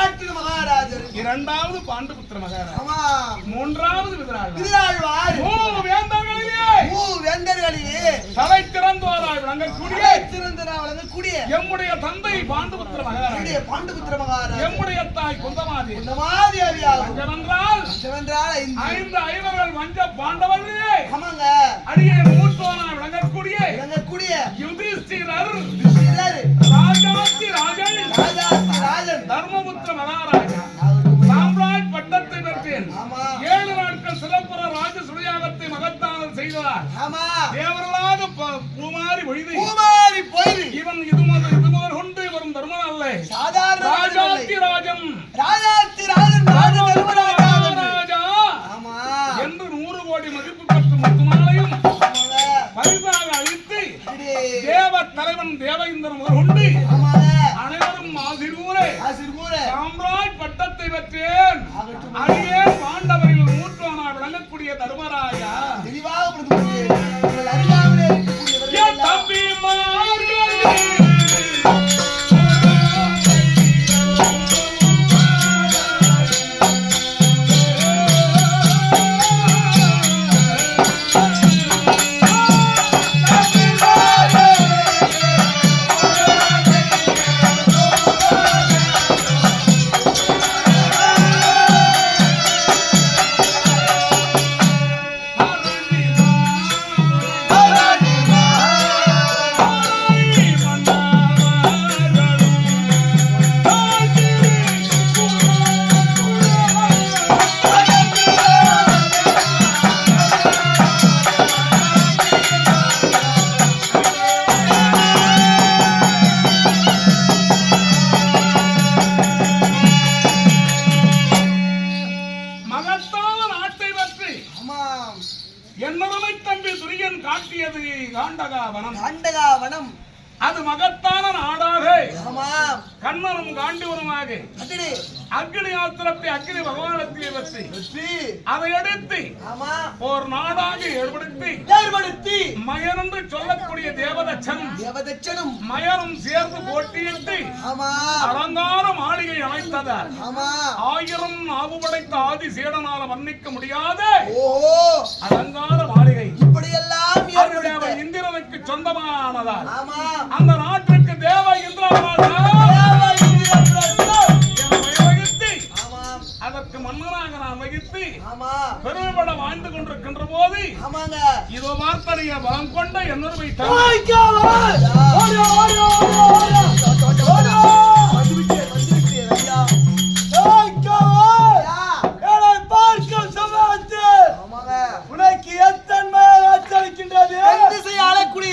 நாட்டு மகாராஜர், இரண்டாவது பாண்டுபுத்திர மகாராஜர், ஆமா, மூன்றாவது விதிராழ்வார். விதிராழ்வார் வேந்தர்களிலே தலை திறந்தோராய் விளங்கக்கூடிய எம்முடைய தந்தை பாண்டுபுத்திர மகாராஜர், பாண்டுபுத்திர மகாராஜர், எம்முடைய தாய் குந்தமாதி, என்றால் 5 ஐவர்கள் வஞ்ச பாண்டவர்களே, ஆமாங்க, அடியே மூத்தோராய் விளங்கக்கூடிய யுதிஷ்டிரர், ராஜாதி ராஜன், தர்மபுத்திர மகாராஜா சாம்ராஜ் பட்டத்தை பெற்றேன். 7 நாட்கள் சிலம்பர ராஜ சுழியாகத்தை மகத்தானது செய்தார். தேவர்களாக பூமாரி பொய்து இவன் இது முதல் கொண்டு வரும் தர்மன் அல்ல, ராஜாதி ராஜன் ராஜா என்று 100 கோடி மதிப்பு பெற்ற முத்துமாலையும் பரிசாக அளித்து தேவ தலைவன் தேவேந்திரன் முதல் கொண்டு அனைவரும் ஆசிர்கூரே சாம்ராஜ் பட்டத்தை பெற்றேன். அடியே பாண்டவரில் மூற்றோனா விளங்கக்கூடிய தர்மராஜா தம்பி காண்டகாவனம் அது மகத்தான நாடாக கண்ணனும் காண்டிவனமாக அக்னி ஆத்திரத்தை அக்னி பகவானத்தை வச்சு அதை எடுத்து ஒரு நாடாக ஏற்படுத்தி மயன் என்று சொல்லக்கூடிய தேவதச்சனும் மயனும் சேர்ந்து போட்டியிட்டு அலங்கார மாளிகை அமைத்ததால் 1000 நாவு படைத்த ஆதி சேடனால வர்ணிக்க முடியாத அலங்கார மாளிகை இப்படியெல்லாம் இந்திரனுக்கு சொந்தமானதால் அந்த நாட்டுக்கு தேவ அதற்கு மன்னராக நான் வகித்து பெருமைப்பட வாழ்ந்து கொண்டிருக்கின்ற போது இதோ வார்த்தைய பலம் கொண்ட என்னொருமை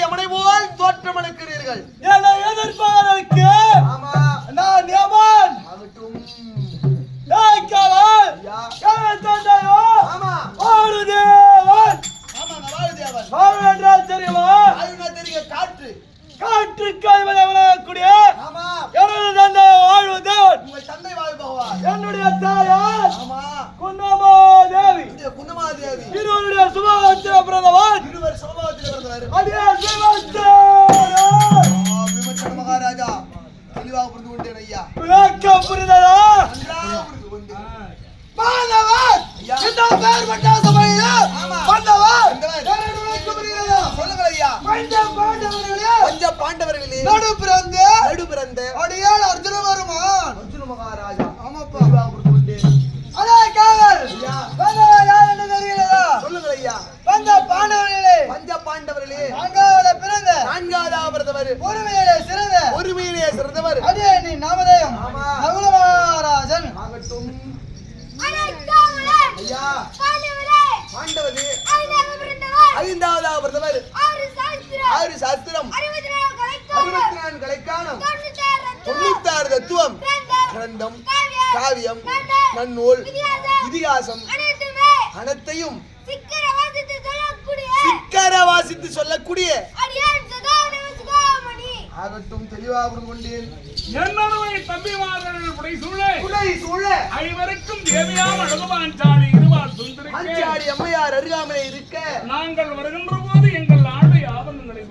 எமனை போல் தோற்றம் அளிக்கிறீர்கள். எதிர்பார்க்க நான் யமன் காற்று காய்வதக்கூடிய உங்கள் தந்தை வாழ் பகவான் என்னுடைய தாயார் குன்னமாதேவி இருவருடைய சுபாவத்தில் பிறந்தவர் மகாராஜா தெளிவாக புரிந்து கொண்டேன் ஐயா. விளக்கம் புரிந்ததா? பாண்டவர்களே நடு பிறந்த அடியால் அர்ஜுன வருமான் அர்ஜுன மகாராஜா. ஆமாப்பா சொல்லுங்கள் ஐயா. பஞ்ச பாண்டவர்களே நான்காவதாக பிறந்தவர் ஒருமையிலே சிறந்தவர் அதே நீ நாமதேயம் மகாராஜன் ஆகட்டும். ஐயா பாண்டவரே 5ஆவதாக பிறந்தவர் 6 சாஸ்திரம் 64 கலைக்கானம் 96 தத்துவம் கிரந்தம் காவியம் நன்னூல் இதிகாசம் அனைத்தையும் சிக்கர வாசித்து சொல்லக்கூடிய ஆகட்டும். தெளிவாக புரிந்து கொண்டேன். என்னுடைய தம்பிமார்கள் புடை சூழ ஐவருக்கும் தேவையான அழகுபாஞ்சாலி இருவார் அஞ்சாடி அம்மையார் அருகாமலே இருக்க நாங்கள் வருகின்ற போது எங்கள் ஆடை ஆபரணங்களை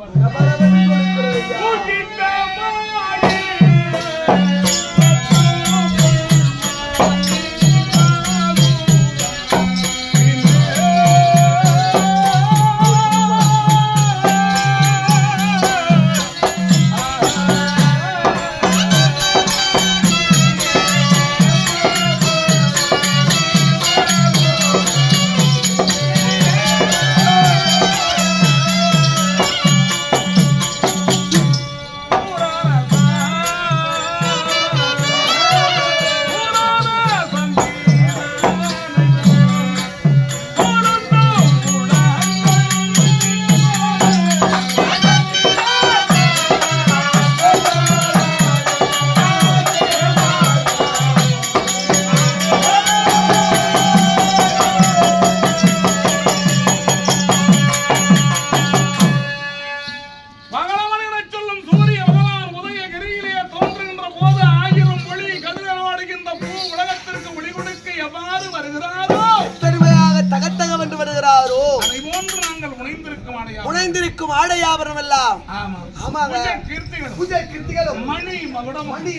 அணிந்திருக்கும் ஆடை ஆபரணம் எல்லாம் ஆமா ஆமாங்க கீர்த்திகளும் பூஜை கிருத்திகளும் மணி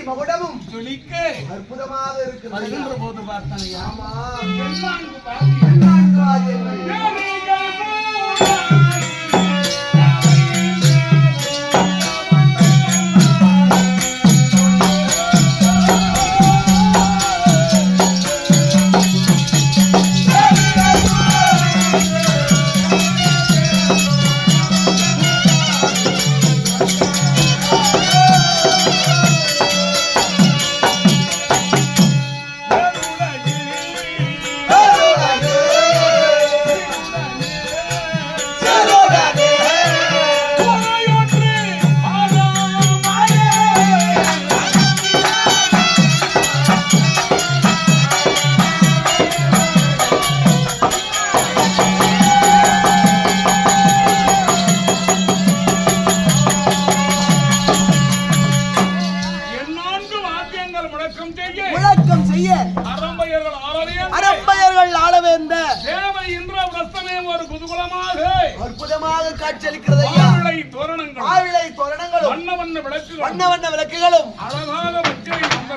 மகுடமும் ஜொலிக்க அற்புதமாக இருக்கிறது. வருகின்ற போது பார்த்தாங்க ஆமா என்னான்கு பாக்கியம். எண்ணாண்டு வாத்தியங்கள். முழக்கம் செய்ய அரம்பையர்கள் ஆளவேந்த தேவை இன்ற பிரஸ்தமே ஒரு குதூகலமாக அற்புதமாக காட்சியளிக்கிறது. ஆவிளை தோரணங்களும் வண்ண வண்ண விளக்குகளும் அழகாக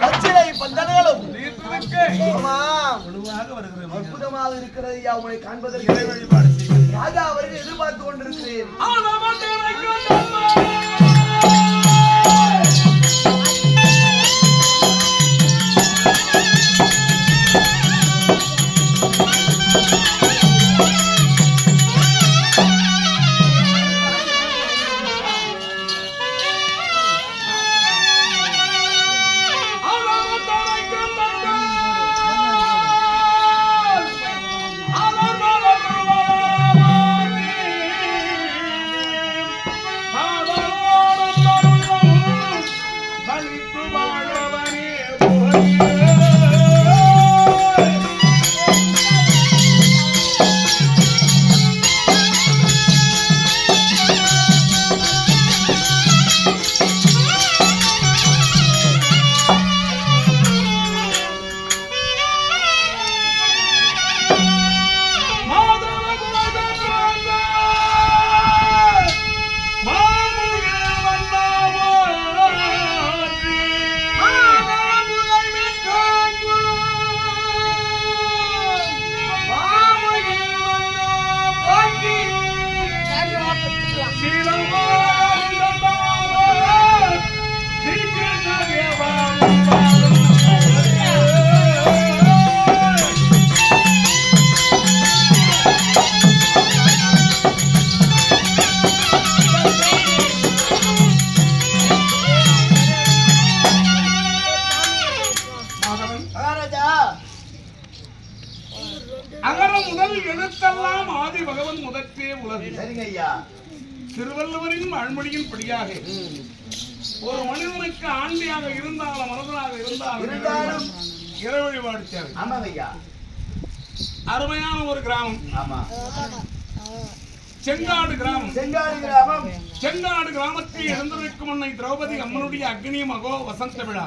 பச்சிலை பந்தங்களும் வழிபாடு அற்புதமாக இருக்கிறது ஐயா. உங்களை காண்பதற்கு ராஜா அவர்கள் எதிர்பார்த்து கொண்டிருக்கிறேன். அகரம் முதல் எழுத்தெல்லாம் ஆதி பகவன் முதற்றே உலகு. சரிங்க ஐயா. திருவள்ளுவரின் அழ்மொழியின் படியாக ஒரு மனிதனுக்கு ஆண்டியாக இருந்தாலும் மனதனாக இருந்தாலும் இறை வழிபாடு தேவை. ஆமாங்க ஐயா. அருமையான ஒரு கிராமம். ஆமா. செங்காடு கிராமம். செங்காடு கிராமத்தில் எழுந்திருக்கும் அன்னை திரௌபதி அம்மனுடைய அக்னி மகோ வசந்த விழா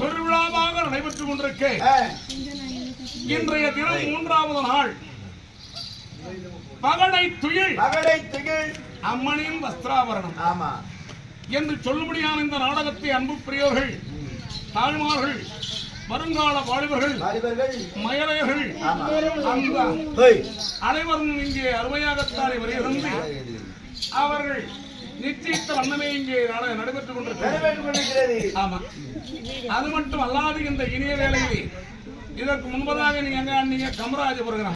பெருவிழாவாக நடைபெற்றுக் கொண்டிருக்க இன்றைய தினம் 3வது நாள் பகடை துயில் அம்மனின் வஸ்திராபரணம் என்று சொல்லும்படியான இந்த நாடகத்தை அன்பு பிரியவர்கள், தாய்மார்கள், வருங்கால வாலிபர்கள், மயலையர்கள் அனைவரும் இங்கே அருமையாகத்தானே வருகிறது. அவர்கள் நிச்சயித்த வண்ணமே இங்கே நடைபெற்றுக் கொண்டிருக்கிறது. ஆமா, அது மட்டும் அல்லாது இந்த இனிய வேலையில் இதற்கு முன்பதாக நீங்க கமராஜபுரம்